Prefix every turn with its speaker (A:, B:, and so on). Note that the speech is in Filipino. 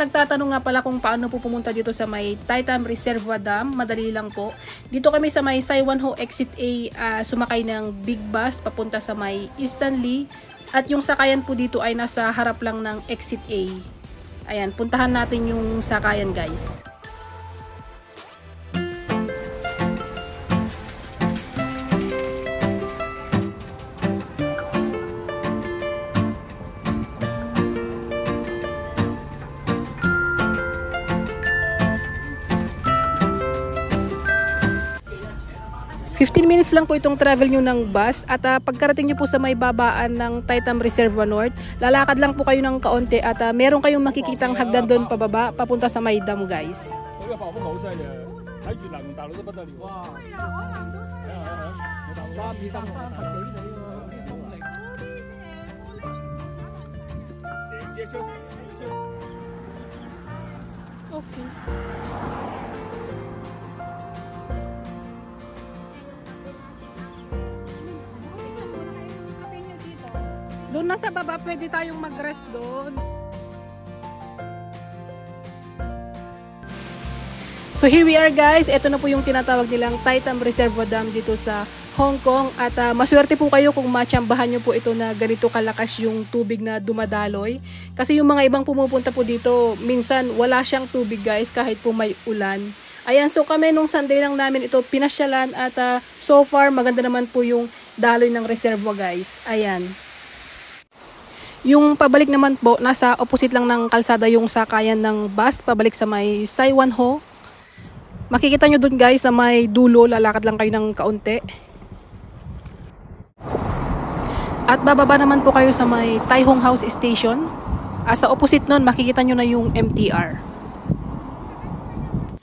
A: nagtatanong nga pala kung paano po pumunta dito sa may Taitam Reservoir Dam, madali lang po. Dito kami sa may Saiwanho Exit A, sumakay ng big bus papunta sa may Easternly. At yung sakayan po dito ay nasa harap lang ng Exit A. Ayan, puntahan natin yung sakayan guys. 15 minutes lang po itong travel nyo ng bus at pagkarating nyo po sa may babaan ng Taitam Reservoir North, lalakad lang po kayo ng kaunti at meron kayong makikitang hagdan doon pababa, papunta sa may dam guys. Okay. Doon na sa baba, pwede tayong mag-rest doon. So here we are guys, ito na po yung tinatawag nilang Taitam Reservoir Dam dito sa Hong Kong. At maswerte po kayo kung matsambahan nyo po ito na ganito kalakas yung tubig na dumadaloy. Kasi yung mga ibang pumupunta po dito, minsan wala siyang tubig guys kahit po may ulan. Ayan, so kami nung Sunday lang namin ito pinasyalan at so far maganda naman po yung daloy ng reservoir guys. Ayan. Yung pabalik naman po, nasa opposite lang ng kalsada yung sakayan ng bus, pabalik sa may Saiwanho. Makikita nyo dun guys, sa may dulo, lalakad lang kayo ng kaunti. At bababa naman po kayo sa may Tai Hong House Station. Sa opposite nun, makikita nyo na yung MTR.